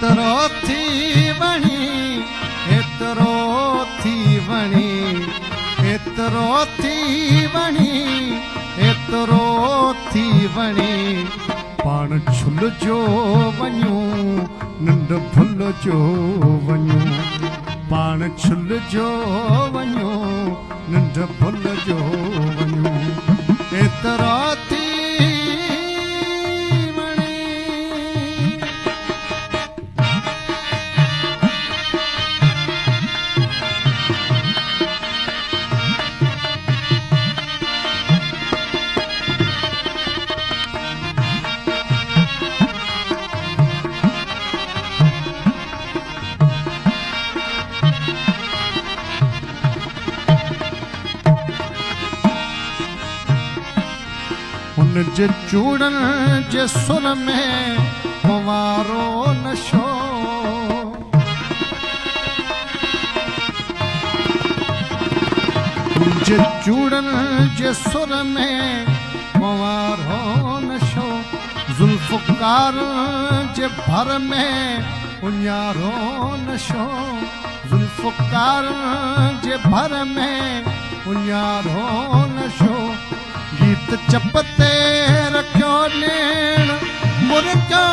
एतरो थी वणी एतरो थी वणी एतरो थी वणी एतरो थी वणी पाण छुल जो वञूं नंढ भुल जो वञूं पाण छुल जो वञूं नंढ भुल जो वञूं एतरो थी जे चूड़न जे सुर में कुंवारो नशो जे चूड़न जे सुर में कुंवारो नशो जुल्फ़कार जे भर में उन्यारो नशो जुल्फ़कार जे भर में उन्यारो नशो गीत चपते रखियो नेण मुर्गा